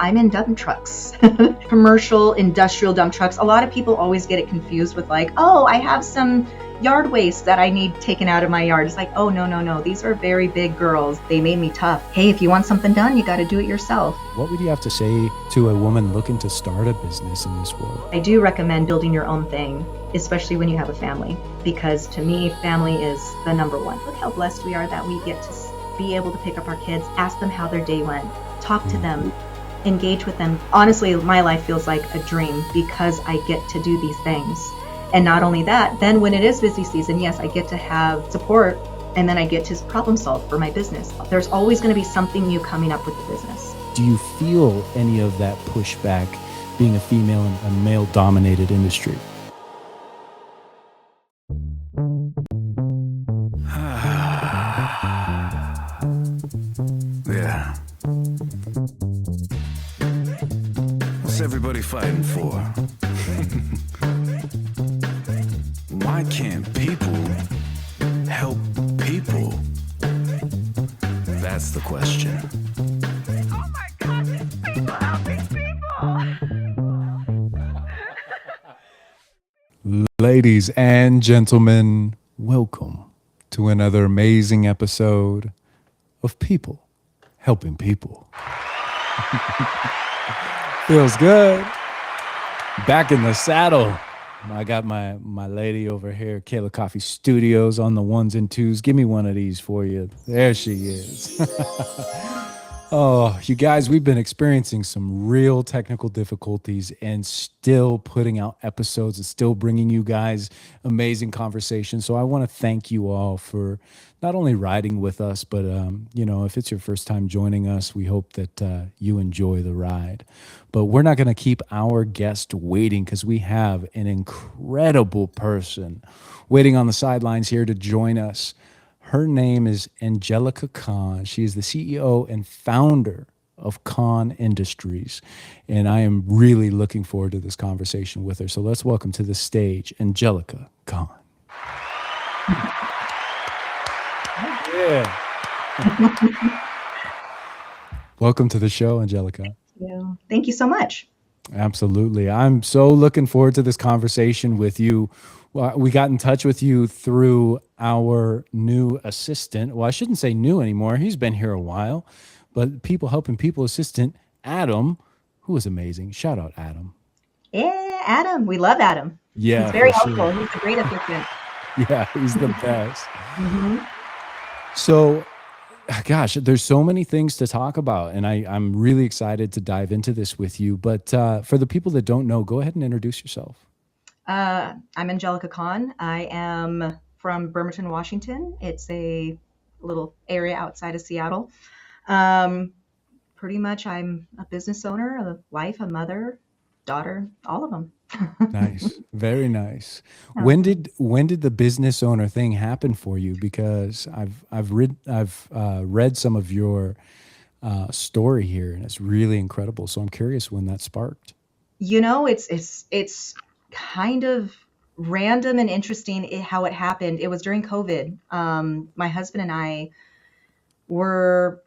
I'm in dump trucks, commercial, industrial dump trucks. A lot of people always get it confused with like, oh, I have some yard waste that I need taken out of my yard. It's like, oh, no. These are very big girls. They made me tough. Hey, if you want something done, you got to do it yourself. What would you have to say to a woman looking to start a business in this world? I do recommend building your own thing, especially when you have a family, because to me, family is the number one. Look how blessed we are that we get to be able to pick up our kids, ask them how their day went, talk to them, engage with them. Honestly, my life feels like a dream because I get to do these things. And not only that, then when it is busy season, yes, I get to have support, and then I get to problem solve for my business. There's always going to be something new coming up with the business. Do you feel any of that pushback being a female in a male-dominated industry? Yeah. What's everybody fighting for? Why can't people help people? That's the question. Oh my God, it's people helping people! Ladies and gentlemen, welcome to another amazing episode of People Helping People. Feels good. Back in the saddle. I got my lady over here, Kayla Coffee Studios, on the ones and twos. Give me one of these for you. There she is. Oh, you guys, we've been experiencing some real technical difficulties and still putting out episodes and still bringing you guys amazing conversations. So I want to thank you all for not only riding with us, but, if it's your first time joining us, we hope that you enjoy the ride. But we're not going to keep our guest waiting because we have an incredible person waiting on the sidelines here to join us. Her name is Angelica Kahn. She is the CEO and founder of Kahn Industries. And I am really looking forward to this conversation with her. So let's welcome to the stage, Angelica Kahn. Yeah. Welcome to the show, Angelica. Thank you so much. Absolutely. I'm so looking forward to this conversation with you. Well, we got in touch with you through our new assistant. Well, I shouldn't say new anymore. He's been here a while, but People Helping People assistant, Adam, who is amazing. Shout out, Adam. Yeah, Adam. We love Adam. Yeah, he's very for helpful. sure. He's a great assistant. Yeah, he's the best. Mm-hmm. So, gosh, there's so many things to talk about, and I'm really excited to dive into this with you. But for the people that don't know, go ahead and introduce yourself. I'm Angelica Kahn. I am from Bremerton, Washington. It's a little area outside of Seattle. Pretty much I'm a business owner, a wife, a mother, daughter, all of them. Nice. Very nice. When did the business owner thing happen for you? Because I've read some of your story here, and it's really incredible. So I'm curious when that sparked. It's kind of random and interesting how it happened. It was during COVID. My husband and I were,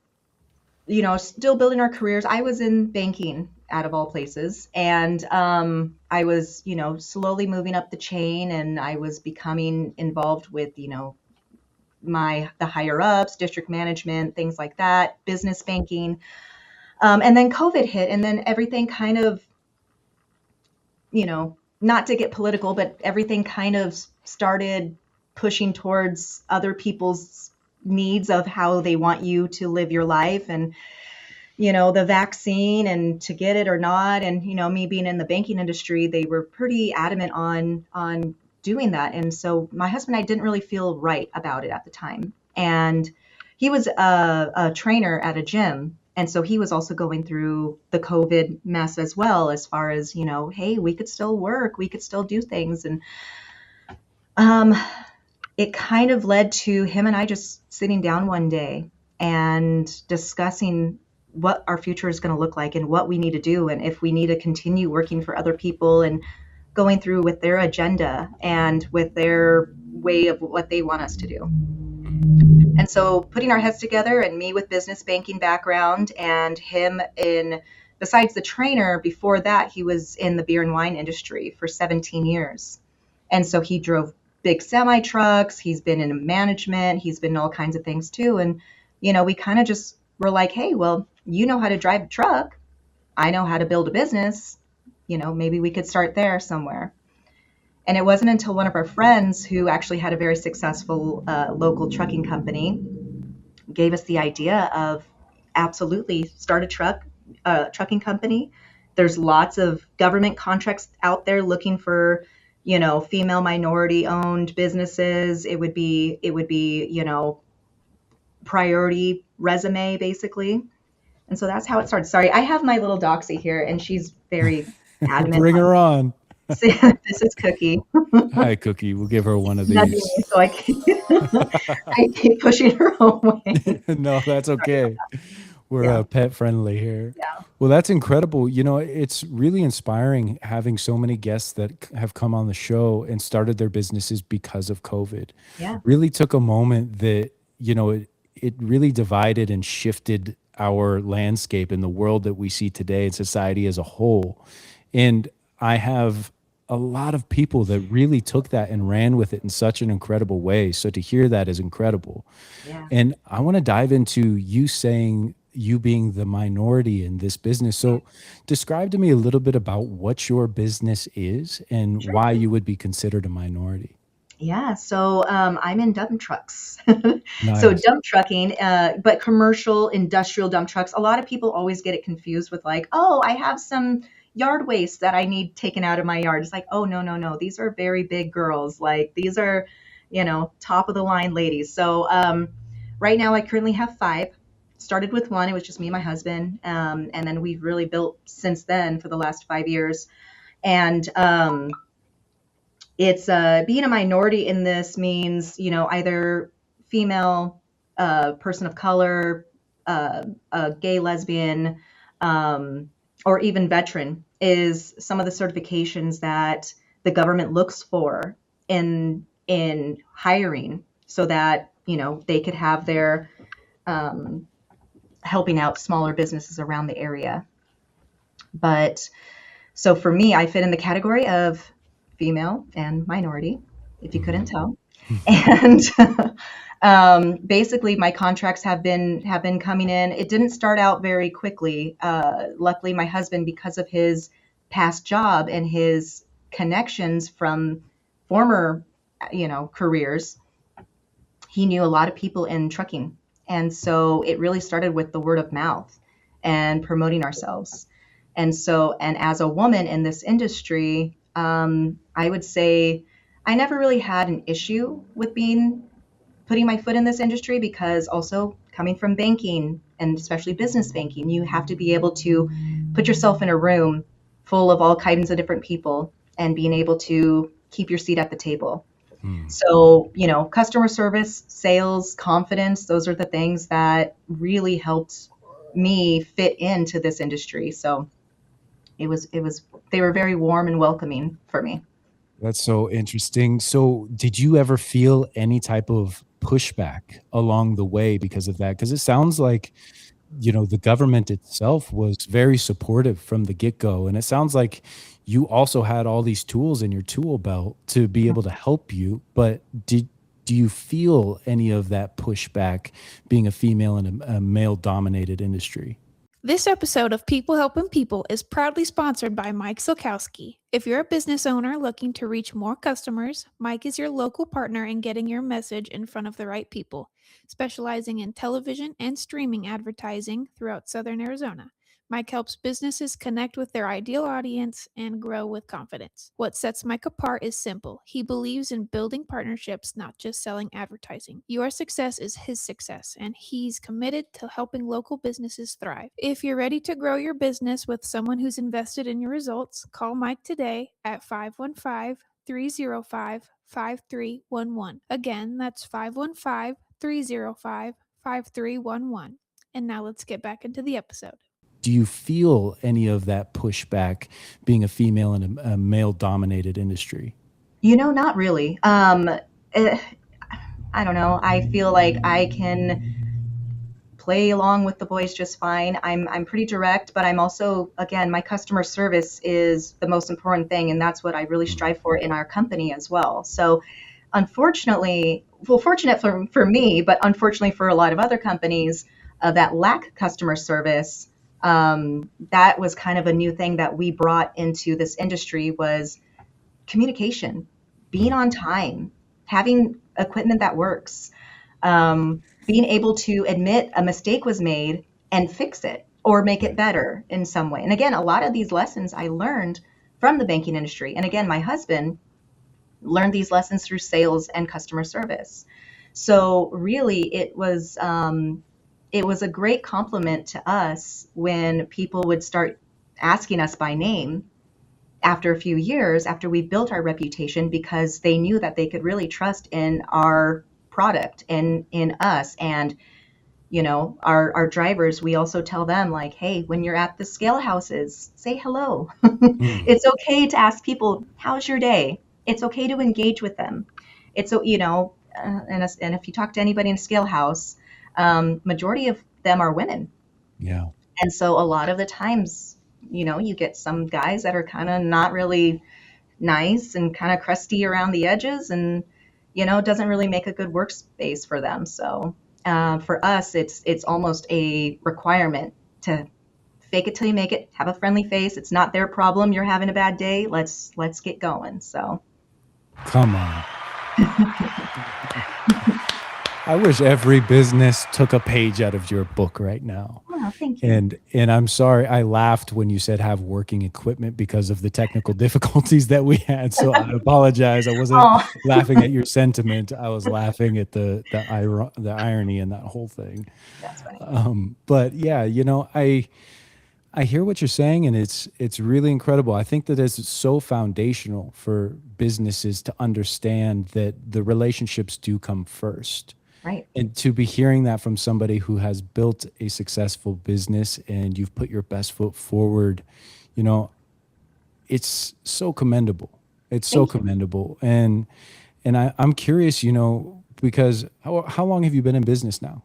still building our careers. I was in banking, out of all places, and I was, slowly moving up the chain, and I was becoming involved with, the higher ups, district management, things like that, business banking. And then COVID hit, and then everything kind of, not to get political, but everything kind of started pushing towards other people's needs of how they want you to live your life, and the vaccine and to get it or not. And me being in the banking industry, they were pretty adamant on doing that. And so my husband and I didn't really feel right about it at the time. And he was a trainer at a gym. And so he was also going through the COVID mess as well, as far as, hey, we could still work, we could still do things. And it kind of led to him and I just sitting down one day and discussing what our future is going to look like and what we need to do, and if we need to continue working for other people and going through with their agenda and with their way of what they want us to do. And so putting our heads together, and me with business banking background and him in besides the trainer, before that, he was in the beer and wine industry for 17 years. And so he drove big semi trucks. He's been in management. He's been in all kinds of things too. And, we kind of just were like, hey, well, you know how to drive a truck. I know how to build a business. Maybe we could start there somewhere. And it wasn't until one of our friends who actually had a very successful local trucking company gave us the idea of absolutely start a trucking company. There's lots of government contracts out there looking for, female minority owned businesses. It would be, priority resume basically. And so that's how it started. Sorry, I have my little doxy here and she's very adamant. Bring her on. This is Cookie. Hi, Cookie. We'll give her one of Nudging these. me, so I keep pushing her away. No, that's okay. We're pet friendly here. Yeah. Well, that's incredible. It's really inspiring having so many guests that have come on the show and started their businesses because of COVID. Yeah. Really took a moment that, it really divided and shifted our landscape in the world that we see today and society as a whole. And I have a lot of people that really took that and ran with it in such an incredible way. So to hear that is incredible. Yeah. And I want to dive into you saying you being the minority in this business. So describe to me a little bit about what your business is and why you would be considered a minority. Yeah, so I'm in dump trucks. Nice. So dump trucking, but commercial, industrial dump trucks. A lot of people always get it confused with like, oh, I have some yard waste that I need taken out of my yard. It's like, oh, no. These are very big girls. Like these are, top of the line ladies. So right now I currently have 5. Started with 1. It was just me and my husband. And then we've really built since then for the last 5 years. And it's being a minority in this means, either female, person of color, a gay, lesbian, or even veteran is some of the certifications that the government looks for in hiring so that, they could have their helping out smaller businesses around the area. But so for me, I fit in the category of female and minority, if you couldn't tell. And basically my contracts have been coming in. It didn't start out very quickly. Luckily my husband, because of his past job and his connections from former, careers, he knew a lot of people in trucking. And so it really started with the word of mouth and promoting ourselves. And as a woman in this industry, I would say I never really had an issue with putting my foot in this industry because also coming from banking and especially business banking, you have to be able to put yourself in a room full of all kinds of different people and being able to keep your seat at the table. So, customer service, sales, confidence, those are the things that really helped me fit into this industry. So they were very warm and welcoming for me. That's so interesting. So did you ever feel any type of pushback along the way because of that? Because it sounds like, the government itself was very supportive from the get-go. And it sounds like you also had all these tools in your tool belt to be able to help you. But do you feel any of that pushback being a female in a male-dominated industry? This episode of People Helping People is proudly sponsored by Mike Silkowski. If you're a business owner looking to reach more customers, Mike is your local partner in getting your message in front of the right people, specializing in television and streaming advertising throughout Southern Arizona. Mike helps businesses connect with their ideal audience and grow with confidence. What sets Mike apart is simple. He believes in building partnerships, not just selling advertising. Your success is his success, and he's committed to helping local businesses thrive. If you're ready to grow your business with someone who's invested in your results, call Mike today at 515-305-5311. Again, that's 515-305-5311. And now let's get back into the episode. Do you feel any of that pushback being a female in a male-dominated industry? Not really. I don't know. I feel like I can play along with the boys just fine. I'm pretty direct, but I'm also, again, my customer service is the most important thing, and that's what I really strive for in our company as well. So unfortunately, well, fortunate for me, but unfortunately for a lot of other companies that lack customer service, that was kind of a new thing that we brought into this industry was communication, being on time, having equipment that works, being able to admit a mistake was made and fix it or make it better in some way. And again, a lot of these lessons I learned from the banking industry. And again, my husband learned these lessons through sales and customer service. So really, it was a great compliment to us when people would start asking us by name after a few years, after we built our reputation, because they knew that they could really trust in our product and in us. And our drivers, we also tell them, like, hey, when you're at the scale houses, say hello. It's okay to ask people, how's your day? It's okay to engage with them. It's and if you talk to anybody in a scale house, majority of them are women. Yeah. And so a lot of the times, you get some guys that are kind of not really nice and kind of crusty around the edges, and it doesn't really make a good workspace for them. So for us, it's almost a requirement to fake it till you make it. Have a friendly face. It's not their problem. You're having a bad day. Let's get going. So Come on. I wish every business took a page out of your book right now. oh, thank you. And I'm sorry, I laughed when you said have working equipment because of the technical difficulties that we had. So I apologize. I wasn't Oh, laughing at your sentiment. I was laughing at the irony in that whole thing. that's funny. But yeah, I hear what you're saying, and it's really incredible. I think that it's so foundational for businesses to understand that the relationships do come first. Right. And to be hearing that from somebody who has built a successful business and you've put your best foot forward, it's so commendable. It's so Thank you. commendable. And I'm curious, because how long have you been in business now?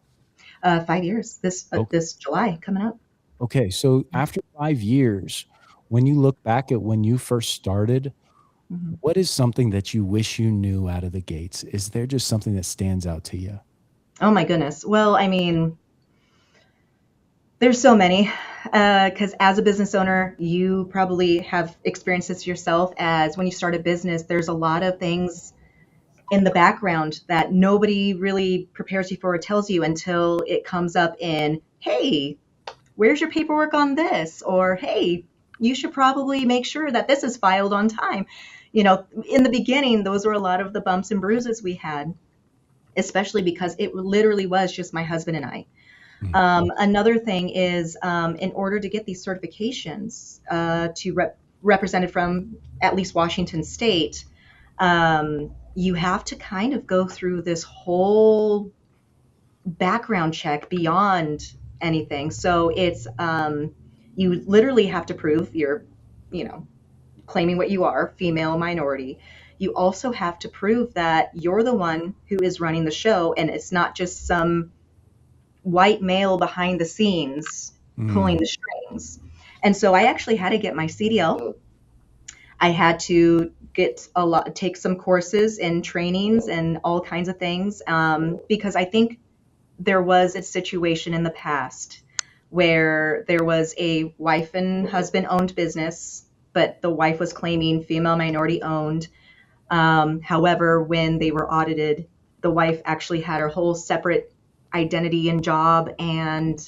5 years. This July coming up. Okay, so after 5 years, when you look back at when you first started, Mhm. what is something that you wish you knew out of the gates? Is there just something that stands out to you? Oh my goodness. Well, I mean, there's so many. Because as a business owner, you probably have experienced this yourself. As when you start a business, there's a lot of things in the background that nobody really prepares you for or tells you until it comes up in, hey, where's your paperwork on this? Or, hey, you should probably make sure that this is filed on time. In the beginning, those were a lot of the bumps and bruises we had, especially because it literally was just my husband and I. Another thing is, in order to get these certifications represented from at least Washington State, you have to kind of go through this whole background check beyond anything. So it's you literally have to prove you're, claiming what you are, female, minority. You also have to prove that you're the one who is running the show, and it's not just some white male behind the scenes pulling the strings. And so I actually had to get my CDL. I had to take some courses and trainings and all kinds of things, because I think there was a situation in the past where there was a wife and husband owned business, but the wife was claiming female minority owned. However, when they were audited, the wife actually had her whole separate identity and job, and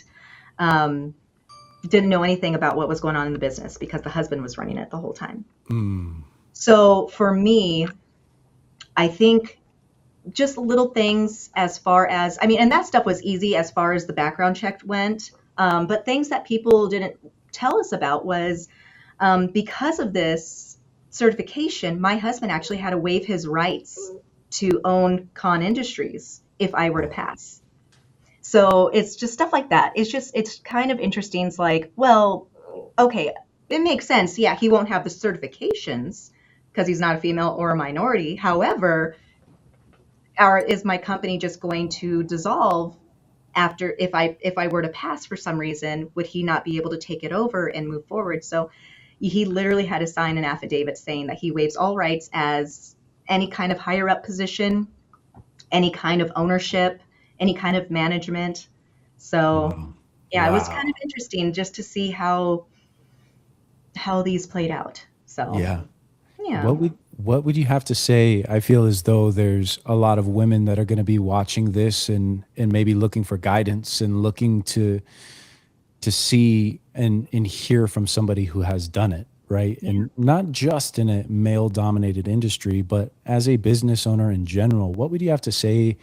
didn't know anything about what was going on in the business because the husband was running it the whole time. So for me, I think just little things as far as, and that stuff was easy as far as the background check went. But things that people didn't tell us about was, because of this certification, my husband actually had to waive his rights to own Kahn Industries if I were to pass. So it's just stuff like that. It's kind of interesting. It's like, well, okay, it makes sense. Yeah, he won't have the certifications because he's not a female or a minority. However, is my company just going to dissolve after, if I were to pass for some reason, would he not be able to take it over and move forward? So he literally had to sign an affidavit saying that he waives all rights as any kind of higher up position, any kind of ownership, any kind of management. So Wow. yeah, it was kind of Wow. interesting just to see how these played out. So Yeah. yeah. What would you have to say? I feel as though there's a lot of women that are going to be watching this and maybe looking for guidance and looking to see and hear from somebody who has done it, right? Yeah. And not just in a male dominated industry, but as a business owner in general. What would you have to say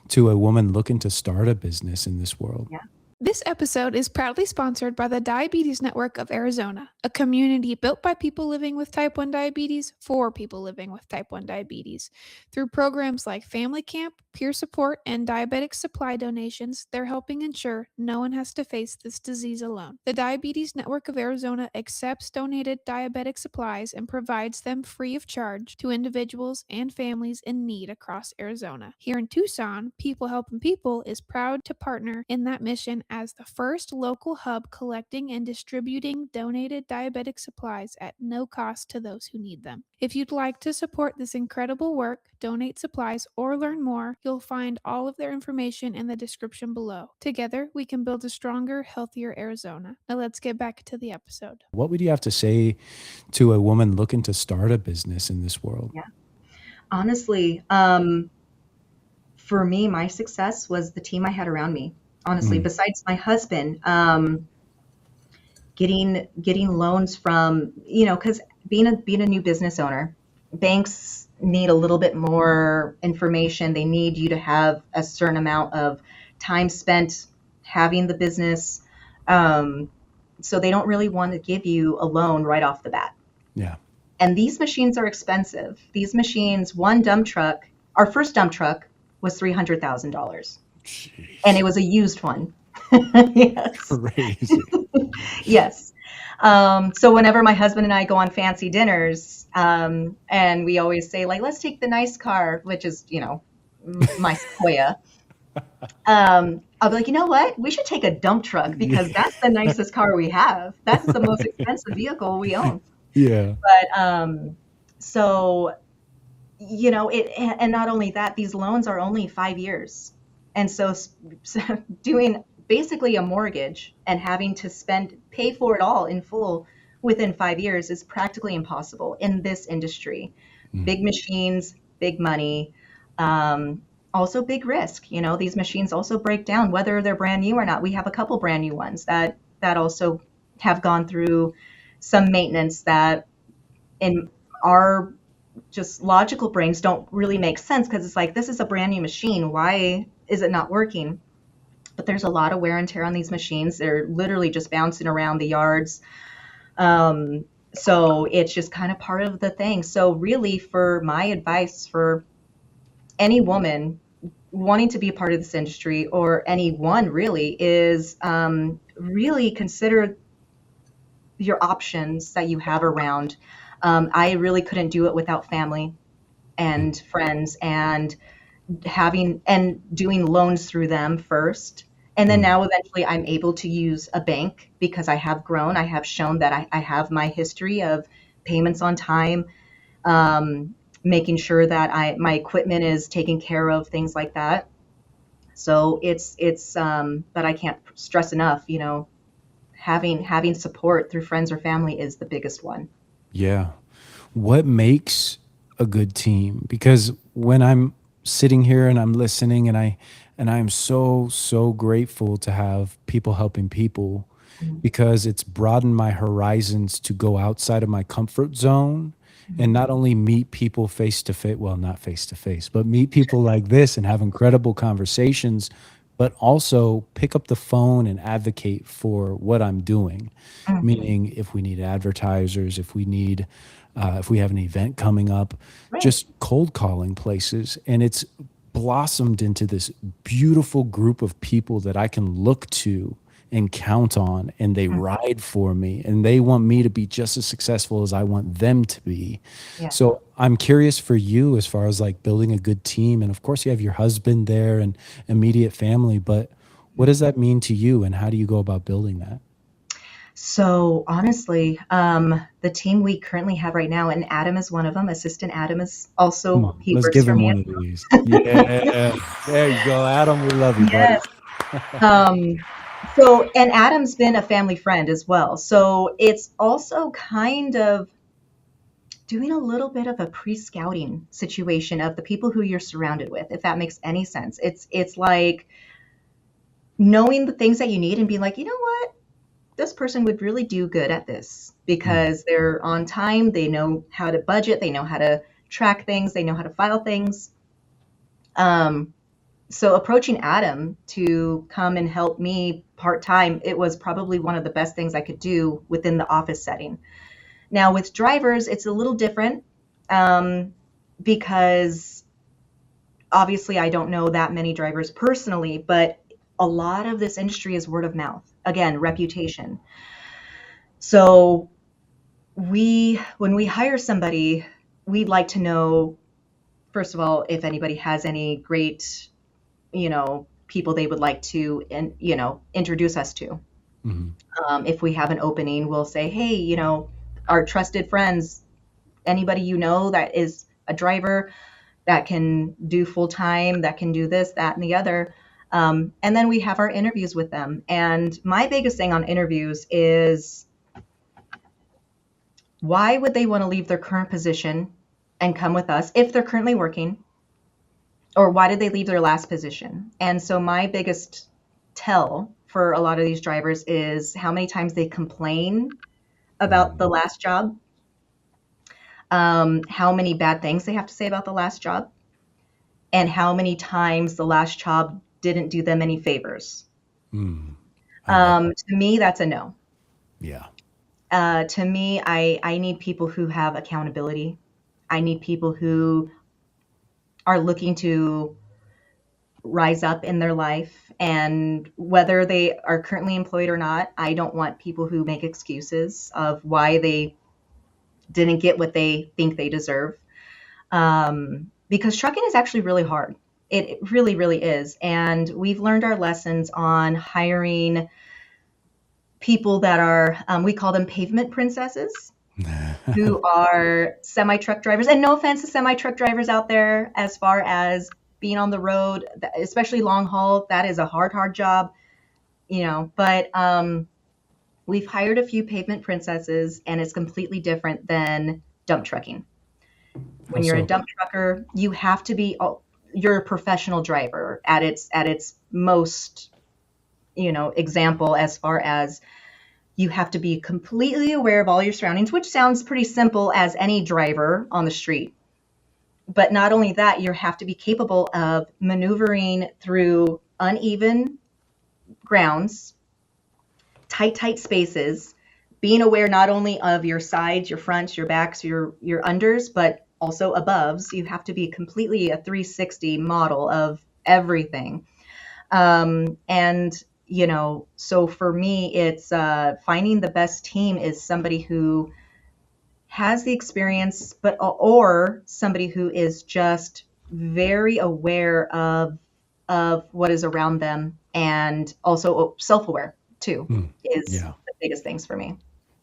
to a woman looking to start a business in this world? Yeah. This episode is proudly sponsored by the Diabetes Network of Arizona, a community built by people living with type 1 diabetes for people living with type 1 diabetes. Through programs like Family Camp, peer support, and diabetic supply donations, they're helping ensure no one has to face this disease alone. The Diabetes Network of Arizona accepts donated diabetic supplies and provides them free of charge to individuals and families in need across Arizona. Here in Tucson, People Helping People is proud to partner in that mission as the first local hub collecting and distributing donated diabetic supplies at no cost to those who need them. If you'd like to support this incredible work, donate supplies, or learn more, you'll find all of their information in the description below. Together, we can build a stronger, healthier Arizona. Now let's get back to the episode. What would you have to say to a woman looking to start a business in this world? Yeah. Honestly, for me, my success was the team I had around me. Honestly, Mm, besides my husband, getting loans from, because being a new business owner, banks need a little bit more information. They need you to have a certain amount of time spent having the business. Um, so they don't really want to give you a loan right off the bat. yeah. And these machines are expensive. These machines, one dump truck, our first dump truck was $300,000, and Jeez. it was a used one. Yes. Crazy. Yes. So whenever my husband and I go on fancy dinners, and we always say, like, let's take the nice car, which is, my Sequoia. I'll be like, you know what? We should take a dump truck because Yeah. that's the nicest car we have. That's the most expensive vehicle we own. Yeah. But so it, and not only that, these loans are only 5 years, and so doing basically a mortgage and having to pay for it all in full within 5 years is practically impossible in this industry. Mm, Big machines, big money, also big risk. These machines also break down whether they're brand new or not. We have a couple brand new ones that also have gone through some maintenance that in our just logical brains don't really make sense, because it's like, this is a brand new machine. Why is it not working? But there's a lot of wear and tear on these machines. They're literally just bouncing around the yards. So it's just kind of part of the thing. So really, for my advice for any woman wanting to be a part of this industry, or anyone really, is really consider your options that you have around. I really couldn't do it without family mm, and friends, and doing loans through them first. And then mm. now eventually I'm able to use a bank because I have grown. I have shown that I have my history of payments on time, making sure that my equipment is taken care of, things like that. So but I can't stress enough, having support through friends or family is the biggest one. Yeah. What makes a good team? Because when I'm sitting here and I'm listening and I am so grateful to have people helping people, Mhm. because it's broadened my horizons to go outside of my comfort zone and Mhm. not only meet people face to face, well, not face to face, but meet people like this and have incredible conversations, but also pick up the phone and advocate for what I'm doing. Mhm. Meaning, if we need advertisers, if we have an event coming up, Right. just cold calling places. And it's blossomed into this beautiful group of people that I can look to and count on, and they Mhm. ride for me, and they want me to be just as successful as I want them to be. Yeah. So I'm curious for you, as far as like building a good team. And of course, you have your husband there and immediate family, but What does that mean to you, and how do you go about building that? So honestly, the team we currently have right now, and Adam is one of them. Assistant Adam is Come also, on, he let's works give for him me. one of these. Yeah, there you go, Adam. We love you, buddy. Yes. Um, so, and Adam's been a family friend as well. So it's also kind of doing a little bit of a pre-scouting situation of the people who you're surrounded with, if that makes any sense. It's like knowing the things that you need and being like, you know what? This person would really do good at this Mm, because they're on time, they know how to budget, they know how to track things, they know how to file things. Um, so approaching Adam to come and help me part-time, it was probably one of the best things I could do within the office setting. Now with drivers, it's a little different, um, because obviously I don't know that many drivers personally, but a lot of this industry is word of mouth. Again, reputation. So when we hire somebody, we'd like to know, first of all, if anybody has any great, people they would like to, and introduce us to. mhm. If we have an opening, we'll say, hey, our trusted friends, anybody that is a driver that can do full time, that can do this, that, and the other. And then we have our interviews with them. And my biggest thing on interviews is, why would they want to leave their current position and come with us if they're currently working? Or why did they leave their last position? And so my biggest tell for a lot of these drivers is how many times they complain about the Mm, last job, how many bad things they have to say about the last job, and how many times the last job didn't do them any favors. mm. I love that. To me, that's a no. Yeah. To me, I need people who have accountability. I need people who are looking to rise up in their life. And whether they are currently employed or not, I don't want people who make excuses of why they didn't get what they think they deserve. Because trucking is actually really hard. It really, really is. And we've learned our lessons on hiring people that are, we call them pavement princesses, who are semi truck drivers. And no offense to semi truck drivers out there, as far as being on the road, especially long haul, that is a hard job, But we've hired a few pavement princesses, and it's completely different than dump trucking. How When you're a so? dump trucker, you have to be, you're a professional driver at its most, example, as far as you have to be completely aware of all your surroundings, which sounds pretty simple as any driver on the street. But not only that, you have to be capable of maneuvering through uneven grounds, tight spaces, being aware not only of your sides, your fronts, your backs, your unders, but also aboves. You have to be completely a 360 model of everything. And so for me, it's finding the best team is somebody who has the experience, but or somebody who is just very aware of what is around them, and also self-aware too, Mm, is yeah. the biggest things for me.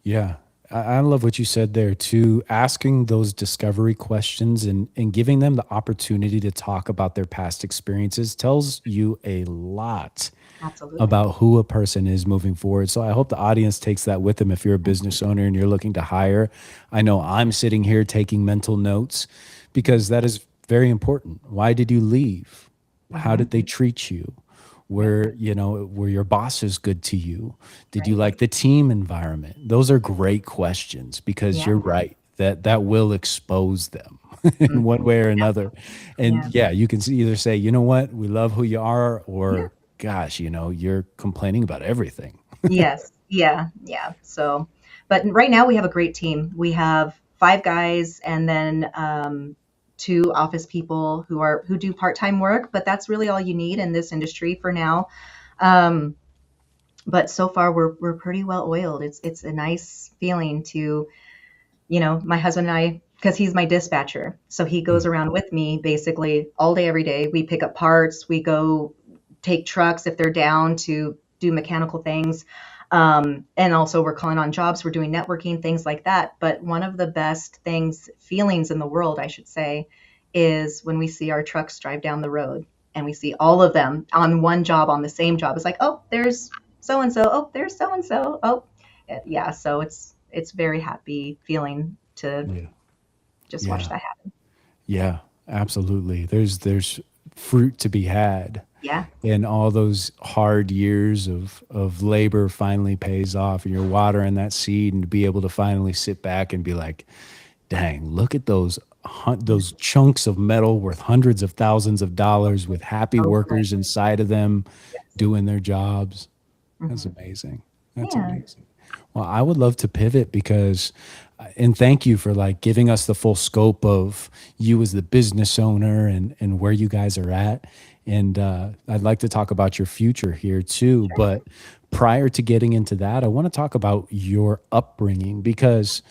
Yeah. I love what you said there too. Asking those discovery questions and giving them the opportunity to talk about their past experiences tells you a lot Absolutely. about who a person is moving forward. So I hope the audience takes that with them. If you're a business owner and you're looking to hire, I know I'm sitting here taking mental notes because that is very important. Why did you leave? How Hmm. did they treat you? Yep. Were your bosses good to you? Did you Right. like the team environment? Those are great questions because Yeah. you're right that will expose them in Mhm. one way or another. And Yeah. yeah, you can either say, you know what, we love who you are, Yeah. or gosh, you're complaining about everything. Yes. Yeah. Yeah. So, but right now we have a great team. We have 5 guys, and then 2 office people who do part-time work, but that's really all you need in this industry for now. Um, but so far we're pretty well oiled. It's a nice feeling to, my husband and I, because he's my dispatcher, so he goes Mm, around with me basically all day every day. We pick up parts, we go take trucks if they're down to do mechanical things. And also we're calling on jobs, we're doing networking, things like that. But one of the best feelings in the world, I should say, is when we see our trucks drive down the road and we see all of them on one job, on the same job. It's like, oh, there's so and so. Oh, there's so and so. Oh, yeah. So it's very happy feeling to Yeah. just watch Yeah. that happen. Yeah. Absolutely. There's fruit to be had. Yeah. And all those hard years of labor finally pays off, and you're watering that seed, and to be able to finally sit back and be like, dang, look at those chunks of metal worth hundreds of thousands of dollars with happy Oh, good. workers inside of them doing their jobs. That's Mhm. amazing. That's Yeah. amazing. Well, I would love to pivot because, and thank you for like giving us the full scope of you as the business owner and where you guys are at. And I'd like to talk about your future here too. But prior to getting into that, I want to talk about your upbringing because,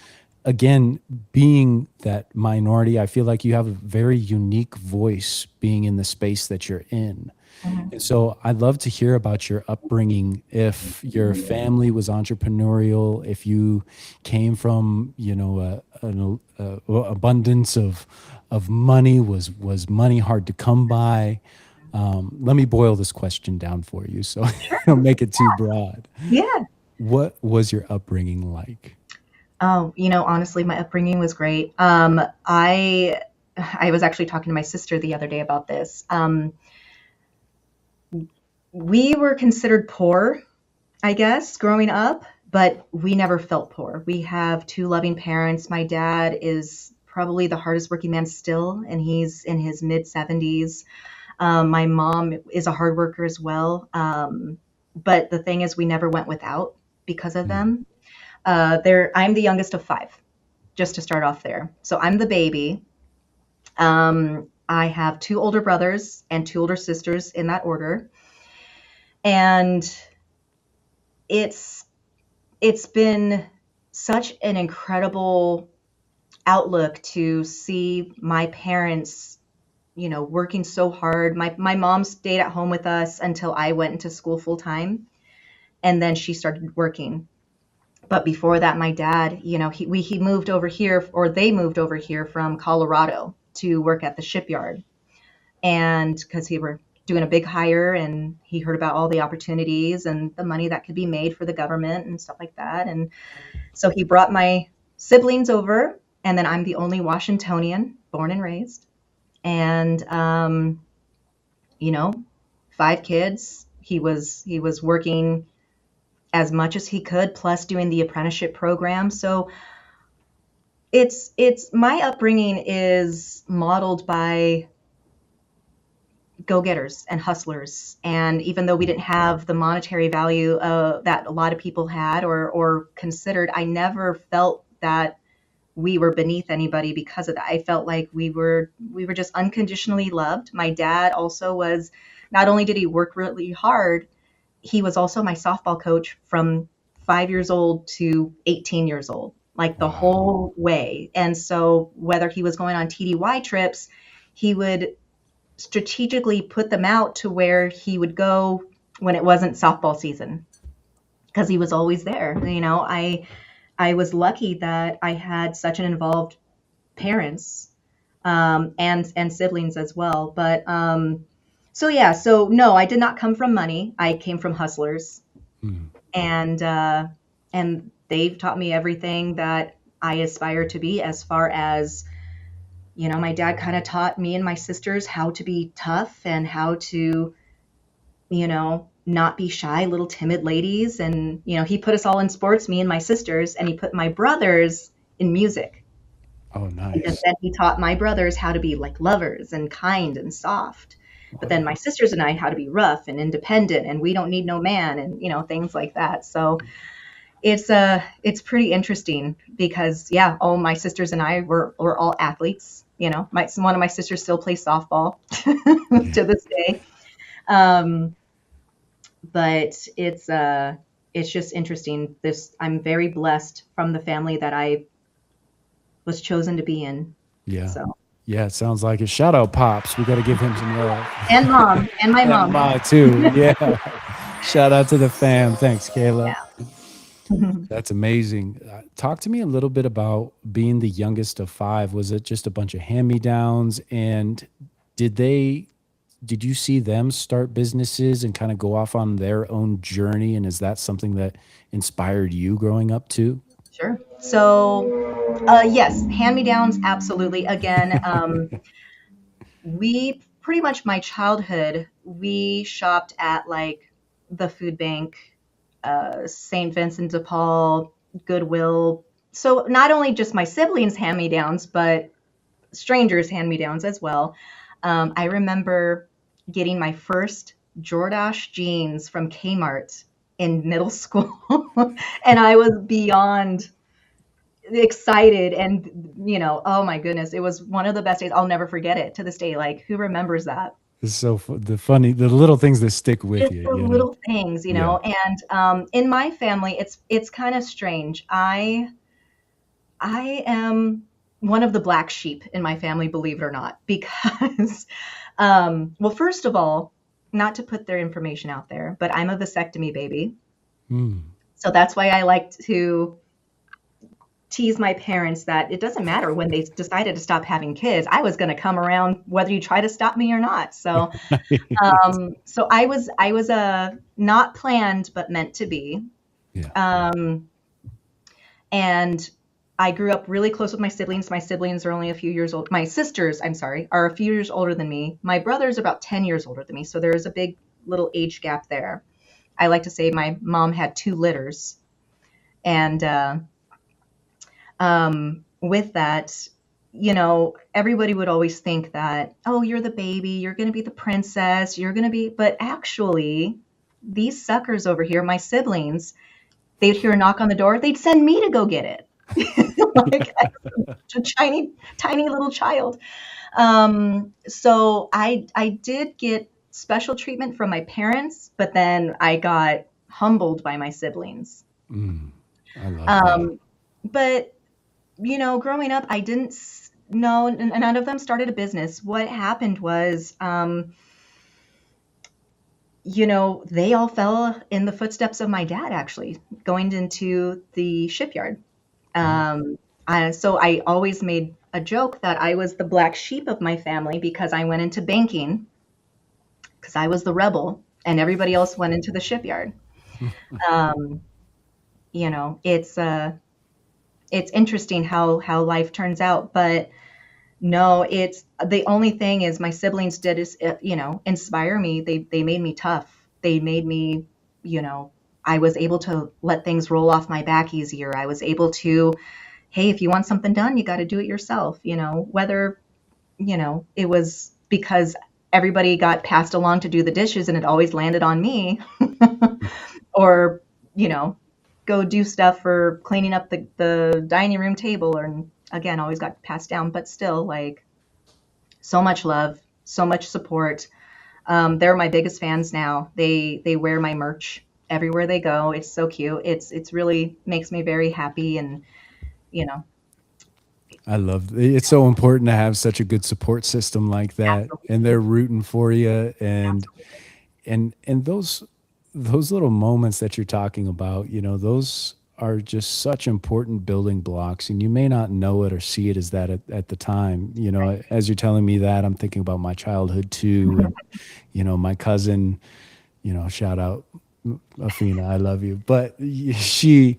again, being that minority, I feel like you have a very unique voice being in the space that you're in. Mhm. And so I'd love to hear about your upbringing. If your family was entrepreneurial, if you came from, an abundance of money, was money hard to come by? Let me boil this question down for you, so I don't make it too broad. Yeah. What was your upbringing like? Oh, honestly, my upbringing was great. I was actually talking to my sister the other day about this. We were considered poor, I guess, growing up, but we never felt poor. We have two loving parents. My dad is probably the hardest working man still, and he's in his mid 70s. My mom is a hard worker as well. But the thing is, we never went without because of Mm, them. I'm the youngest of five, just to start off there. So I'm the baby. I have two older brothers and two older sisters in that order. And it's it's been such an incredible outlook to see my parents, working so hard. My mom stayed at home with us until I went into school full time, and then she started working. But before that, my dad, he moved over here, or they moved over here from Colorado to work at the shipyard, and because he were doing a big hire, and he heard about all the opportunities and the money that could be made for the government and stuff like that. And so he brought my siblings over, and then I'm the only Washingtonian, born and raised. And you know, five kids. He was working as much as he could, plus doing the apprenticeship program. So it's my upbringing is modeled by go-getters and hustlers. And even though we didn't have the monetary value that a lot of people had or considered, I never felt that we were beneath anybody because of that. I felt like we were just unconditionally loved. My dad also was, not only did he work really hard, he was also my softball coach from 5 years old to 18 years old, like the wow. whole way. And so whether he was going on TDY trips, he would strategically put them out to where he would go when it wasn't softball season because he was always there. I was lucky that I had such an involved parents, and siblings as well. But so yeah, so no, I did not come from money. I came from hustlers, Mm, and they've taught me everything that I aspire to be. As far as my dad kind of taught me and my sisters how to be tough and how to not be shy little timid ladies. And he put us all in sports, me and my sisters, and he put my brothers in music. oh, Because nice. then he taught my brothers how to be like lovers and kind and soft. But then my Wow. sisters and I how to be rough and independent, and we don't need no man, and things like that. So it's pretty interesting because yeah, all my sisters and I were all athletes. One of my sisters still plays softball Yeah. to this day. Um, but it's just interesting. I'm very blessed from the family that I was chosen to be in. Yeah. So Yeah, it sounds like it. Shout out Pops. We got to give him some love. And mom, and my And mom. Ma too. Yeah. Shout out to the fam. Thanks, Kayla. That's amazing. Talk to me a little bit about being the youngest of five. Was it just a bunch of hand-me-downs? And did they, did you see them start businesses and kind of go off on their own journey? And is that something that inspired you growing up too? Sure. So, yes, hand-me-downs, absolutely. Again, we pretty much my childhood, we shopped at like the food bank, St. Vincent de Paul, Goodwill. So not only just my siblings hand-me-downs, but strangers hand-me-downs as well. I remember getting my first Jordache jeans from Kmart in middle school, and I was beyond excited and oh my goodness, it was one of the best days. I'll never forget it to this day. Like, who remembers that? It's so the little things that stick with Just you, the you know? little things, Yeah. and in my family, it's kind of strange. I am one of the black sheep in my family, believe it or not, because well, first of all, not to put their information out there, but I'm a vasectomy baby. Mm. So that's why I like to tease my parents that it doesn't matter when they decided to stop having kids. I was going to come around whether you try to stop me or not. So, so I was a not planned but meant to be, Yeah. and I grew up really close with my siblings. My siblings are only a few years old. My sisters, I'm sorry, are a few years older than me. My brother's about 10 years older than me. So there is a big little age gap there. I like to say my mom had two litters, and with that, everybody would always think that, oh, you're the baby, you're going to be the princess, you're going to be, but actually, these suckers over here, my siblings, they'd hear a knock on the door, they'd send me to go get it. Like a tiny, tiny little child. So I did get special treatment from my parents, but then I got humbled by my siblings. Mm. I love that. But growing up, I didn't know, and none of them started a business. What happened was, they all fell in the footsteps of my dad, actually, going into the shipyard. So I always made a joke that I was the black sheep of my family because I went into banking because I was the rebel and everybody else went into the shipyard. Um, it's interesting how life turns out, but no, it's the only thing is my siblings did is inspire me. They made me tough. They made me, you know, I was able to let things roll off my back easier. I was able to, hey, if you want something done, you got to do it yourself, whether, it was because everybody got passed along to do the dishes and it always landed on me, or, you know, go do stuff for cleaning up the dining room table, or again, always got passed down, but still, like, so much love, so much support. They're my biggest fans now. They wear my merch everywhere they go. It's so cute. It's really makes me very happy, and you know, I love it's so important to have such a good support system like that, and absolutely, they're rooting for you, absolutely, and those little moments that you're talking about, those are just such important building blocks, and you may not know it or see it as that at the time. right. As you're telling me that, I'm thinking about my childhood too, and my cousin, shout out Afina, I love you. But she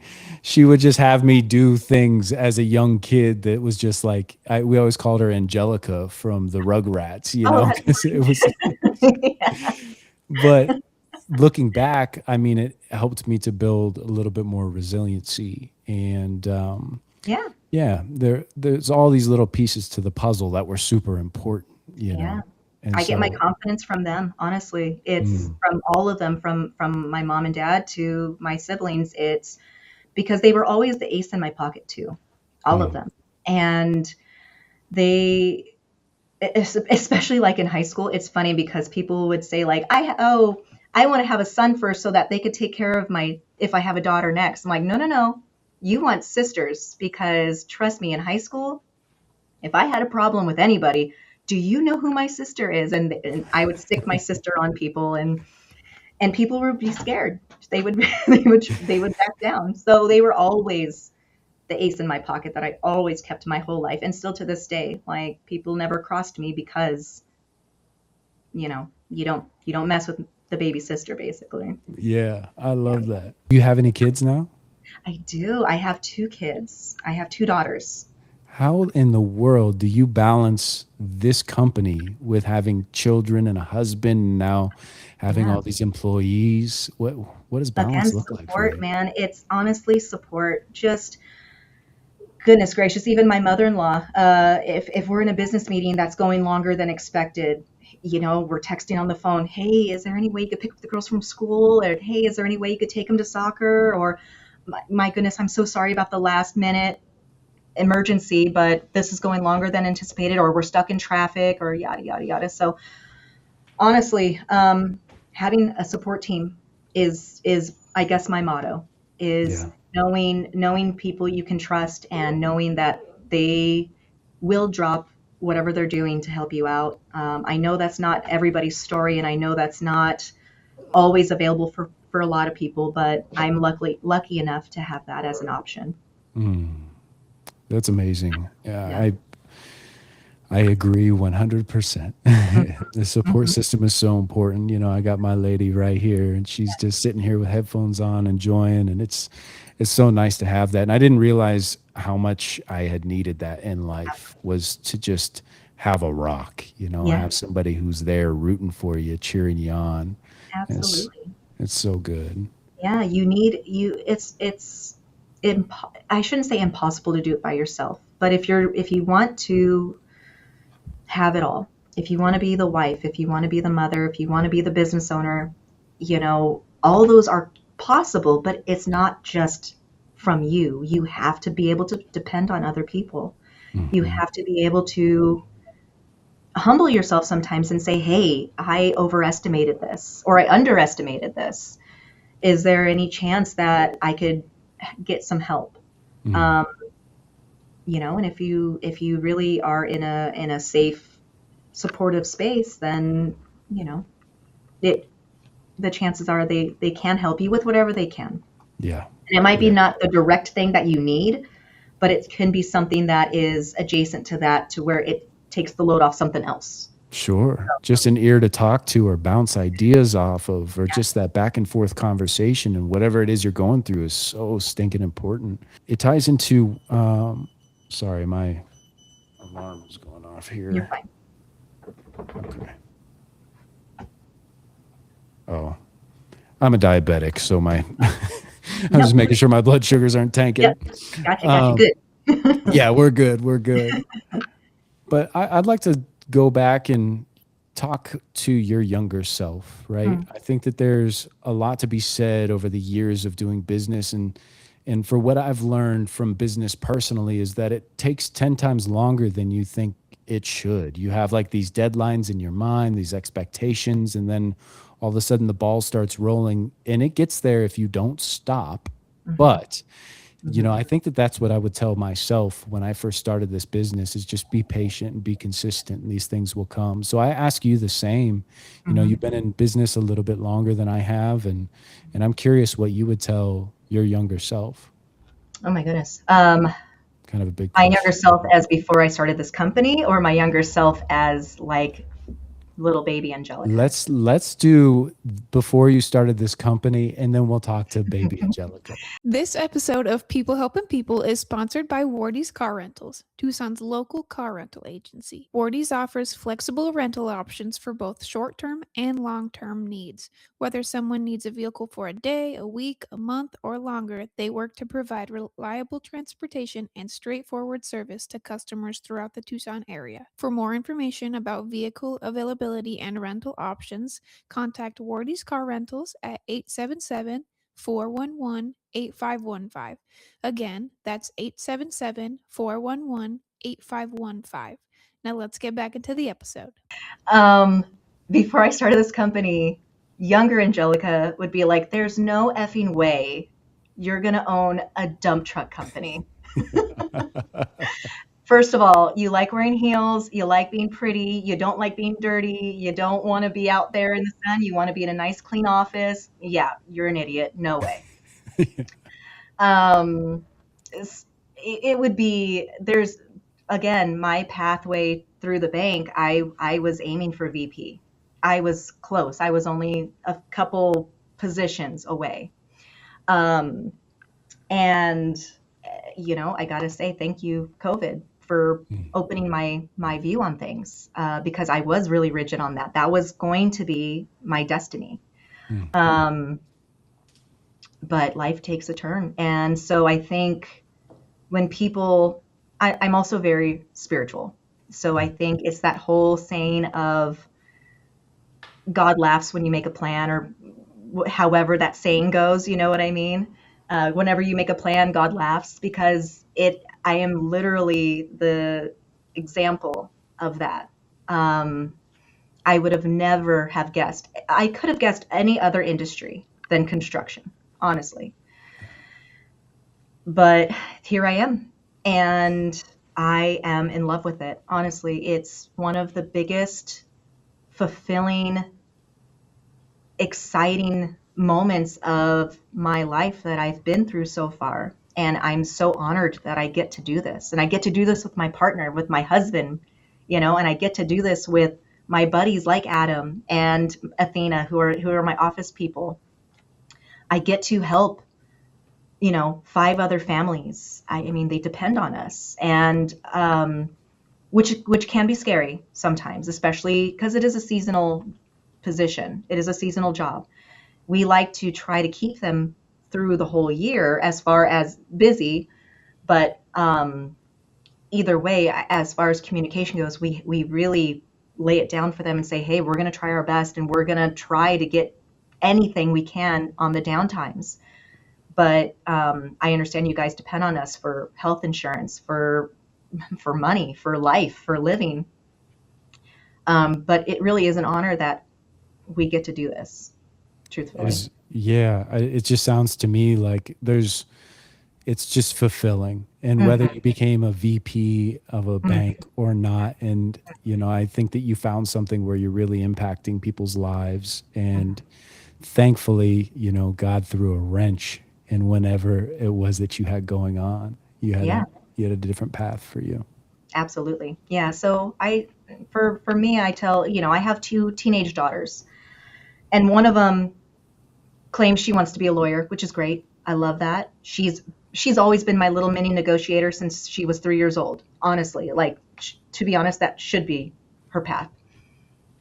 would just have me do things as a young kid that was just like we always called her Angelica from the Rugrats, Oh, that's 'cause it was. yeah, But looking back, I mean, it helped me to build a little bit more resiliency, and yeah, yeah, there's all these little pieces to the puzzle that were super important, yeah. and I get my so. confidence from them, honestly. It's Mm, from all of them, from my mom and dad to my siblings. It's because they were always the ace in my pocket too, all of mm, them. And they, especially like in high school, it's funny because people would say like, I want to have a son first so that they could take care of my, if I have a daughter next. I'm like, no, no, no. You want sisters because trust me, in high school, if I had a problem with anybody, do you know who my sister is? And I would stick my sister on people, and people would be scared. They would they would back down. So they were always the ace in my pocket that I always kept my whole life, and still to this day. Like, people never crossed me because, you don't mess with the baby sister, basically. Yeah, I love that. Do you have any kids now? I do. I have 2 kids. I have 2 daughters. How in the world do you balance this company with having children and a husband and now having Yeah. all these employees? What does balance Again, look like for support, you? man. It's honestly support. Just goodness gracious, even my mother-in-law. If we're in a business meeting that's going longer than expected, we're texting on the phone. Hey, is there any way you could pick up the girls from school? Or hey, is there any way you could take them to soccer? Or my goodness, I'm so sorry about the last minute emergency, but this is going longer than anticipated, or we're stuck in traffic, or yada yada yada. So honestly, having a support team is I guess my motto is Yeah. knowing people you can trust, and knowing that they will drop whatever they're doing to help you out. I know that's not everybody's story, and I know that's not always available for a lot of people, but I'm lucky enough to have that as an option. That's amazing. Yeah, Yeah. I agree 100%. The support system is so important. I got my lady right here, and she's just sitting here with headphones on, enjoying, and it's so nice to have that. And I didn't realize how much I had needed that in life, was to just have a rock, Yeah, have somebody who's there rooting for you, cheering you on. And absolutely. it's so good. Yeah, I shouldn't say impossible to do it by yourself, but if you want to have it all, if you want to be the wife, if you want to be the mother, if you want to be the business owner, all those are possible, but it's not just from you. You have to be able to depend on other people. You Mhm. have to be able to humble yourself sometimes and say, hey, I overestimated this, or I underestimated this. Is there any chance that I could get some help? Mm. Um, and if you really are in a safe, supportive space, then you know it the chances are they can help you with whatever they can. Yeah. And it might be Yeah. not the direct thing that you need, but it can be something that is adjacent to that, to where it takes the load off something else. Sure. Just an ear to talk to or bounce ideas off of, or just that back and forth conversation, and whatever it is you're going through is so stinking important. It ties into, sorry, my alarm is going off You're here. fine. Okay. Oh, I'm a diabetic, so I'm just Nope. making sure my blood sugars aren't tanking. Yep. Gotcha. Um, Good. yeah, we're good. We're good. But I'd like to go back and talk to your younger self, right? Mm, I think that there's a lot to be said over the years of doing business, and for what I've learned from business personally is that it takes 10 times longer than you think it should. You have like these deadlines in your mind, these expectations, and then all of a sudden the ball starts rolling, and it gets there if you don't stop. mhm, But mhm. I think that that's what I would tell myself when I first started this business, is just be patient and be consistent, and these things will come. So I ask you the same. Mhm. You've been in business a little bit longer than I have, and I'm curious what you would tell your younger self. Oh my goodness. Kind of a big My younger question. self as before I started this company, or my younger self as like little baby Angelica? Let's do before you started this company, and then we'll talk to baby Angelica. This episode of People Helping People is sponsored by Wardy's Car Rentals, Tucson's local car rental agency. Wardy's offers flexible rental options for both short-term and long-term needs. Whether someone needs a vehicle for a day, a week, a month, or longer, they work to provide reliable transportation and straightforward service to customers throughout the Tucson area. For more information about vehicle availability and rental options, contact Wardy's Car Rentals at 877 411 8515. Again, that's 877 411 8515. Now let's get back into the episode. Um, Before I started this company, younger Angelica would be like, "There's no effing way you're gonna own a dump truck company." first of all, you like wearing heels, you like being pretty, you don't like being dirty, you don't want to be out there in the sun, you want to be in a nice clean office. Yeah, you're an idiot. No way. Um, it would be, there's, again, my pathway through the bank, I was aiming for VP. I was close. I was only a couple positions away. Um, and I got to say thank you, COVID, for opening my view on things, because I was really rigid on that. That was going to be my destiny. Um, but life takes a turn. And so I think when people, I'm also very spiritual. So I think it's that whole saying of God laughs when you make a plan, or however that saying goes, you know what I mean? Whenever you make a plan, God laughs, because I am literally the example of that. I would have never have guessed. I could have guessed any other industry than construction, honestly. But here I am, and I am in love with it. Honestly, it's one of the biggest fulfilling, exciting moments of my life that I've been through so far. And I'm so honored that I get to do this. And I get to do this with my partner, with my husband, and I get to do this with my buddies like Adam and Athena, who are my office people. I get to help, 5 other families. I mean, they depend on us. And which can be scary sometimes, especially because it is a seasonal position. It is a seasonal job. We like to try to keep them through the whole year as far as busy, but either way, as far as communication goes, we really lay it down for them and say, hey, we're going to try our best, and we're going to try to get anything we can on the downtimes. But I understand you guys depend on us for health insurance, for money, for life, for living. But it really is an honor that we get to do this, truthfully. It just sounds to me like it's just fulfilling. And whether you became a VP of a bank or not, and I think that you found something where you're really impacting people's lives. And thankfully, God threw a wrench in whenever it was that you had going on. You had a different path for you. Absolutely. Yeah. So for me, I tell, I have 2 teenage daughters, and one of them claims she wants to be a lawyer, which is great. I love that. She's always been my little mini negotiator since she was 3 years old. Honestly, to be honest, that should be her path.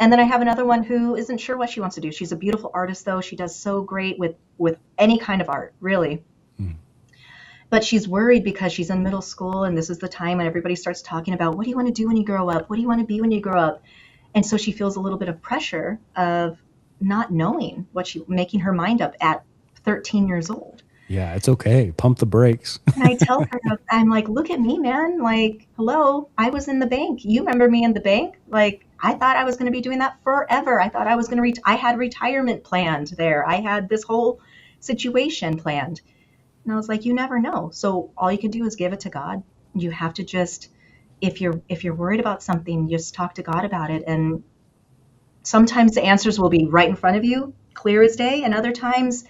And then I have another one who isn't sure what she wants to do. She's a beautiful artist, though. She does so great with any kind of art, really. But she's worried because she's in middle school, and this is the time when everybody starts talking about, what do you want to do when you grow up? What do you want to be when you grow up? And so she feels a little bit of pressure of not knowing making her mind up at 13 years old. Yeah, it's okay. Pump the brakes. And I tell her, I'm like, look at me, man. Like, hello, I was in the bank. You remember me in the bank? Like, I thought I was going to be doing that forever. I thought I was going to I had retirement planned there. I had this whole situation planned. And I was like, you never know. So all you can do is give it to God. You have to just, if you're worried about something, just talk to God about it. And sometimes the answers will be right in front of you, clear as day. And other times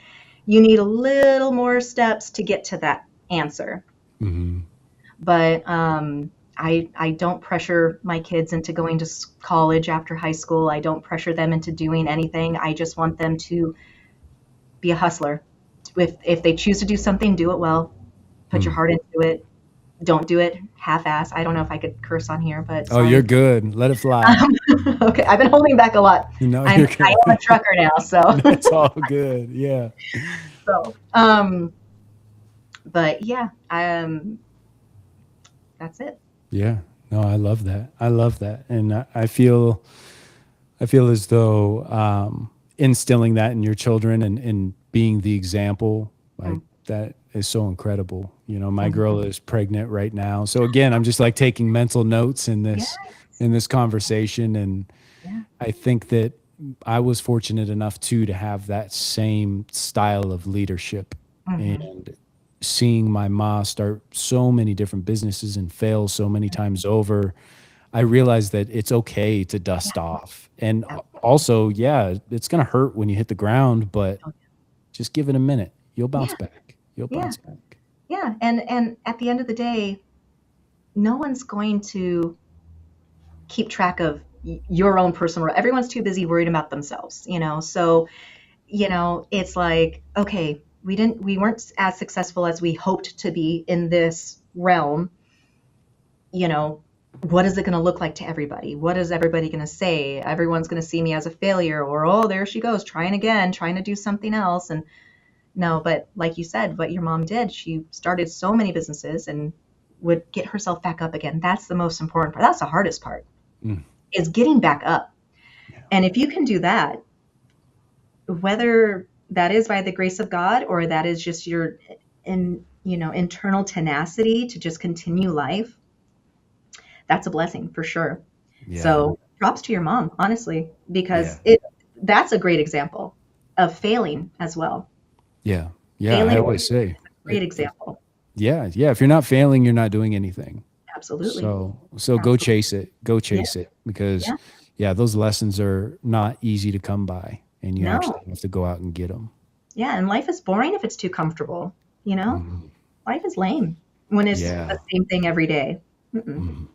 you need a little more steps to get to that answer. But I don't pressure my kids into going to college after high school. I don't pressure them into doing anything. I just want them to be a hustler. If they choose to do something, do it well. Put your heart into it. Don't do it half-ass. I don't know if I could curse on here, but sorry. Oh, you're good. Let it fly. Okay, I've been holding back a lot. No, I am a trucker now, so it's all good. Yeah. So, but yeah, that's it. Yeah. No, I love that. I love that, and I feel as though instilling that in your children and being the example, like that is so incredible. My girl is pregnant right now. So again, I'm just like taking mental notes in this conversation. And I think that I was fortunate enough too, to have that same style of leadership. And seeing my ma start so many different businesses and fail so many times over, I realized that it's okay to dust off. And also, yeah, it's going to hurt when you hit the ground, but just give it a minute. You'll bounce Yeah, back. You'll yeah, bounce back. yeah. And at the end of the day, no one's going to keep track of your own personal. Everyone's too busy worried about themselves, you know. So, you know, it's like, okay, we weren't as successful as we hoped to be in this realm. You know, what is it going to look like to everybody? What is everybody going to say? Everyone's going to see me as a failure, or, oh, there she goes, trying again, trying to do something else. And no, but like you said, what your mom did, she started so many businesses and would get herself back up again. That's the most important part. That's the hardest part, Mm, is getting back up. yeah. And if you can do that, whether that is by the grace of God or that is just your internal tenacity to just continue life, that's a blessing for sure. Yeah. So props to your mom, honestly, Yeah. because that's a great example of failing as well. Yeah. Yeah. I Failing is always say, a great example. yeah. Yeah. If you're not failing, you're not doing anything. Absolutely. So go Absolutely. chase it. Go Yeah. chase it, because Yeah. yeah, those lessons are not easy to come by, and you No. actually have to go out and get them. Yeah. And life is boring if it's too comfortable. You know, Mhm. life is lame when it's Yeah. the same thing every day. Mm-mm. Mhm.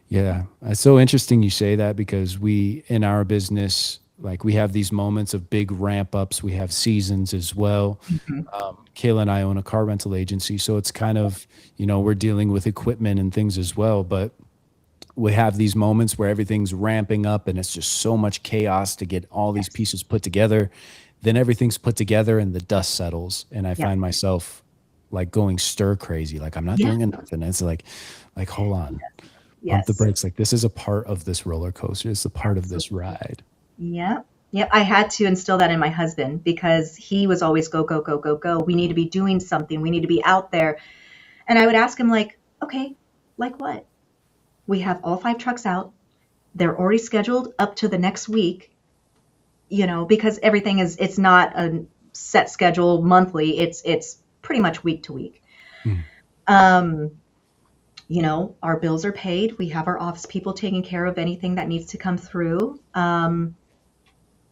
Yeah. It's so interesting you say that, because we, in our business, like, we have these moments of big ramp ups. We have seasons as well. Mhm. Kayla and I own a car rental agency. So it's kind of, we're dealing with equipment and things as well. But we have these moments where everything's ramping up and it's just so much chaos to get all these Yes. pieces put together. Then everything's put together and the dust settles. And I Yeah. find myself like going stir crazy. Like, I'm not Yeah. doing enough. And it's like, hold on, pump the Yes. brakes. Like, this is a part of this roller coaster. It's a part of this Absolutely. ride. Yeah. Yeah. I had to instill that in my husband because he was always go, go, go, go, go. We need to be doing something. We need to be out there. And I would ask him, like, okay, like what? We have all 5 trucks out. They're already scheduled up to the next week, because everything it's not a set schedule monthly. It's pretty much week to week. Mm. Um, our bills are paid. We have our office people taking care of anything that needs to come through.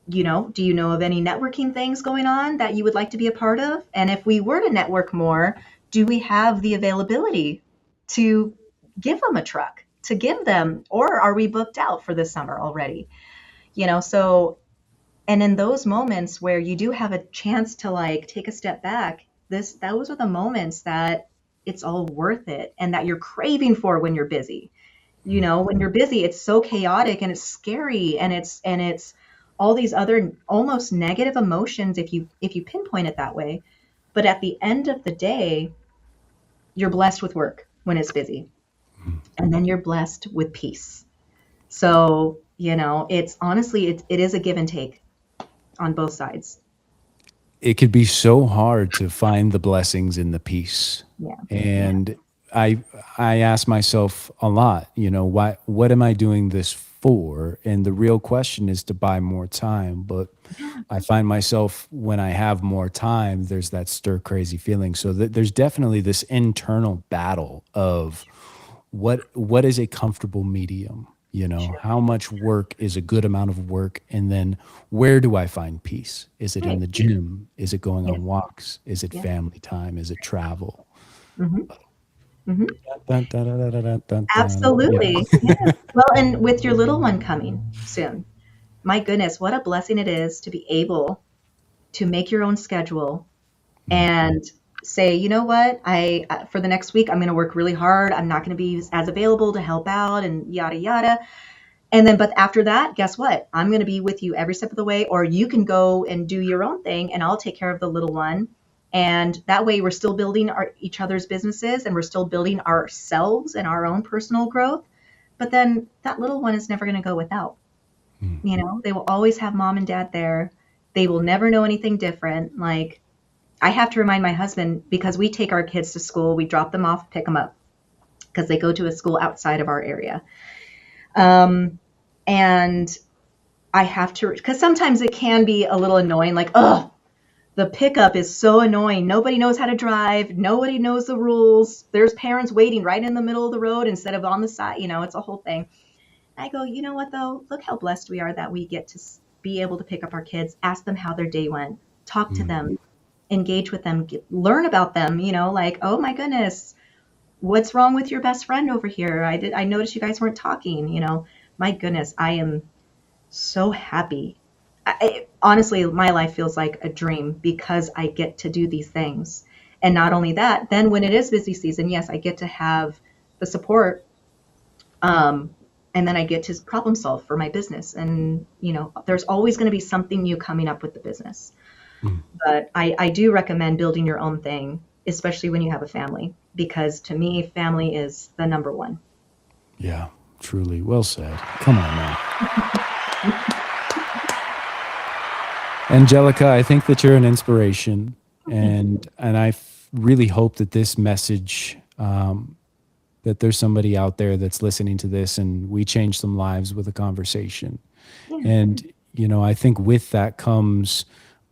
Do you know of any networking things going on that you would like to be a part of? And if we were to network more, do we have the availability to give them a truck, to give them, or are we booked out for this summer already? So, and in those moments where you do have a chance to like take a step back, those are the moments that it's all worth it and that you're craving for when you're busy. When you're busy, it's so chaotic and it's scary and it's all these other almost negative emotions if you pinpoint it that way. But at the end of the day, you're blessed with work when it's busy, and then you're blessed with peace. So, it's honestly it is a give and take on both sides. It could be so hard to find the blessings in the peace. Yeah. And I ask myself a lot, what am I doing this for? And the real question is to buy more time. But I find myself, when I have more time, there's that stir crazy feeling. So there's definitely this internal battle of what is a comfortable medium? How much work is a good amount of work? And then where do I find peace? Is it in Right. the gym? Is it going Yeah. on walks? Is it Yeah. family time? Is it travel? Hmm. Hmm. Dun, dun, dun, dun, dun, dun, dun. Absolutely. Yeah. Yeah. Well, and with your little one coming soon, my goodness, what a blessing it is to be able to make your own schedule and say, you know what, for the next week, I'm going to work really hard. I'm not going to be as available to help out and yada, yada. And then, but after that, guess what? I'm going to be with you every step of the way, or you can go and do your own thing and I'll take care of the little one. And that way we're still building each other's businesses and we're still building ourselves and our own personal growth. But then that little one is never going to go without. They will always have mom and dad there. They will never know anything different. Like, I have to remind my husband, because we take our kids to school, we drop them off, pick them up, because they go to a school outside of our area. And I have to, because sometimes it can be a little annoying, like, oh, the pickup is so annoying. Nobody knows how to drive. Nobody knows the rules. There's parents waiting right in the middle of the road instead of on the side. It's a whole thing. I go, you know what though? Look how blessed we are that we get to be able to pick up our kids, ask them how their day went, talk to them, engage with them, learn about them, like, oh my goodness, what's wrong with your best friend over here? I noticed you guys weren't talking, my goodness, I am so happy. Honestly, my life feels like a dream because I get to do these things. And not only that, then when it is busy season, yes, I get to have the support. And then I get to problem solve for my business. And, there's always going to be something new coming up with the business. But I do recommend building your own thing, especially when you have a family, because to me, family is the number one. Yeah, truly. Well said. Come on now. Angelica, I think that you're an inspiration, and I really hope that this message, that there's somebody out there that's listening to this, and we change some lives with a conversation. And I think with that comes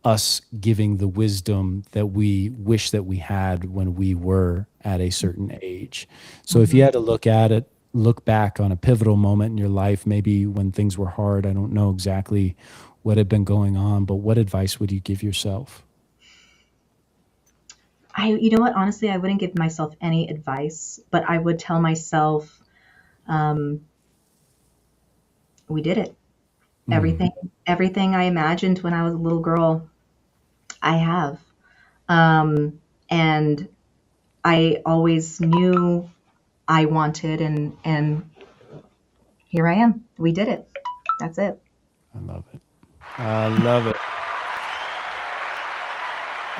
us giving the wisdom that we wish that we had when we were at a certain age. So if you had to look back on a pivotal moment in your life, maybe when things were hard, I don't know exactly what had been going on, but what advice would you give yourself? You know what? Honestly, I wouldn't give myself any advice, but I would tell myself, we did it. Everything I imagined when I was a little girl, I have. And I always knew I wanted, and here I am. We did it. That's it. I love it. I love it.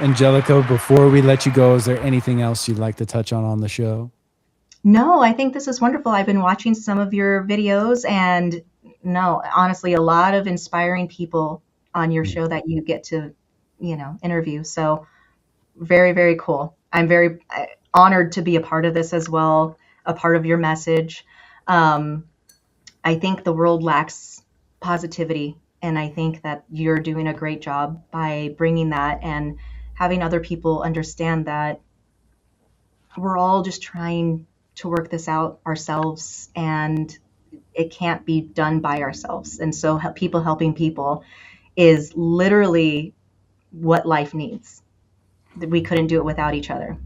Angelica, before we let you go, is there anything else you'd like to touch on the show? No, I think this is wonderful. I've been watching some of your videos, and no, honestly, a lot of inspiring people on your show that you get to, interview. So very, very cool. I'm very honored to be a part of this as well, a part of your message. I think the world lacks positivity, and I think that you're doing a great job by bringing that and having other people understand that we're all just trying to work this out ourselves, and it can't be done by ourselves. And so people helping people is literally what life needs. We couldn't do it without each other.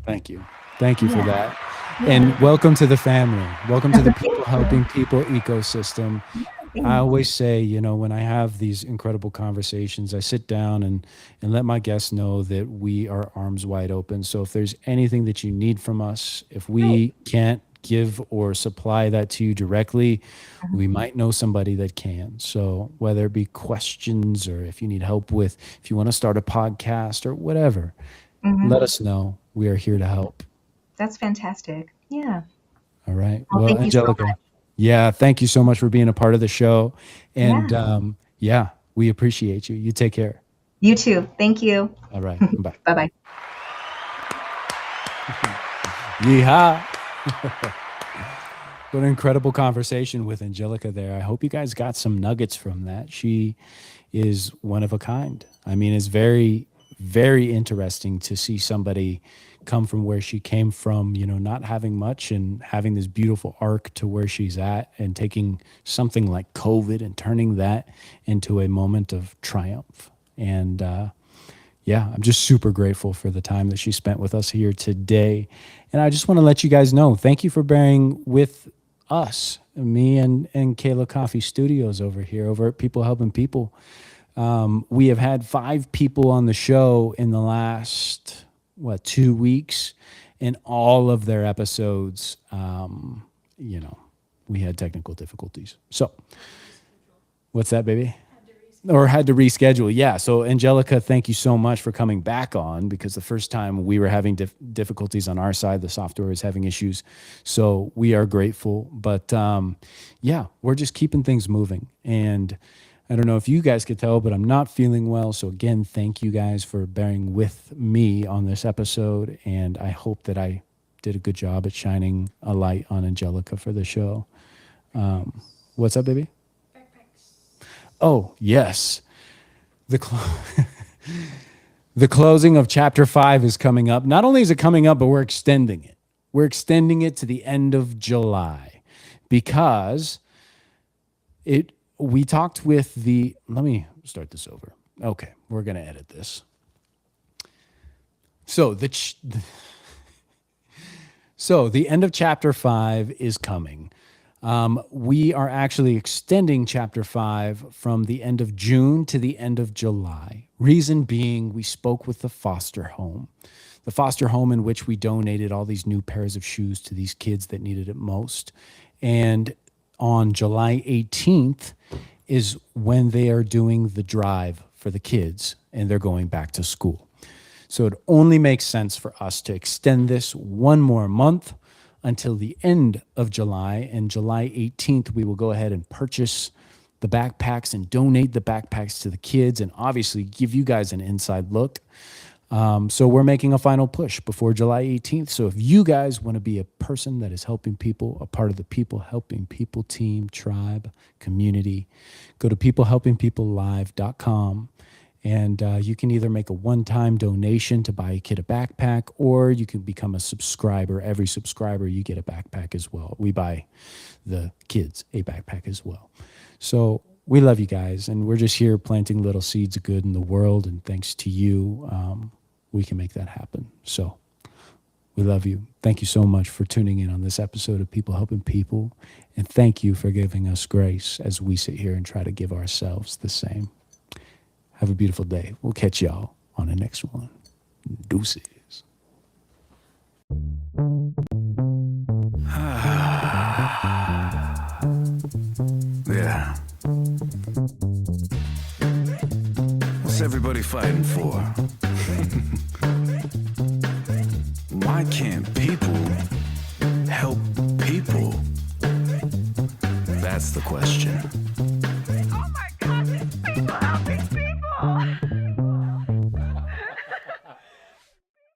Thank you. Thank you for that. And welcome to the family. Welcome to the People Helping People ecosystem. I always say, when I have these incredible conversations, I sit down and let my guests know that we are arms wide open. So if there's anything that you need from us, if we can't give or supply that to you directly, we might know somebody that can. So whether it be questions, or if you need help with, if you want to start a podcast or whatever, let us know. We are here to help. That's fantastic. Yeah. All right. Well, thank you so Angelica. much. Yeah, thank you so much for being a part of the show. And we appreciate you. You take care. You too. Thank you. All right. Bye. Bye-bye. Yeehaw. What an incredible conversation with Angelica there. I hope you guys got some nuggets from that. She is one of a kind. I mean, it's very, very interesting to see somebody come from where she came from, not having much and having this beautiful arc to where she's at, and taking something like COVID and turning that into a moment of triumph. And I'm just super grateful for the time that she spent with us here today. And I just want to let you guys know, thank you for bearing with us, me and Kayla Coffee Studios over here, over at People Helping People. We have had 5 people on the show in the last 2 weeks, and all of their episodes, we had technical difficulties. So what's that, baby? Had to reschedule. Yeah. So Angelica, thank you so much for coming back on, because the first time we were having difficulties on our side, the software is having issues. So we are grateful, but we're just keeping things moving. And I don't know if you guys could tell, but I'm not feeling well. So again, thank you guys for bearing with me on this episode. And I hope that I did a good job at shining a light on Angelica for the show. What's up, baby? Backpacks. Oh, yes. The closing of chapter 5 is coming up. Not only is it coming up, but we're extending it. We're extending it to the end of July because we talked with let me start this over. Okay, we're going to edit this. So the end of chapter 5 is coming. We are actually extending chapter 5 from the end of June to the end of July. Reason being, we spoke with the foster home in which we donated all these new pairs of shoes to these kids that needed it most. And on July 18th is when they are doing the drive for the kids and they're going back to school. So it only makes sense for us to extend this one more month until the end of July. And July 18th, we will go ahead and purchase the backpacks and donate the backpacks to the kids and obviously give you guys an inside look. So we're making a final push before July 18th. So if you guys want to be a person that is helping people, a part of the People Helping People team, tribe, community, go to peoplehelpingpeoplelive.com. And you can either make a one-time donation to buy a kid a backpack, or you can become a subscriber. Every subscriber, you get a backpack as well. We buy the kids a backpack as well. So we love you guys, and we're just here planting little seeds of good in the world. And thanks to you, we can make that happen. So we love you. Thank you so much for tuning in on this episode of People Helping People. And thank you for giving us grace as we sit here and try to give ourselves the same. Have a beautiful day. We'll catch y'all on the next one. Deuces. Yeah. What's everybody fighting for? Why can't people help people? That's the question.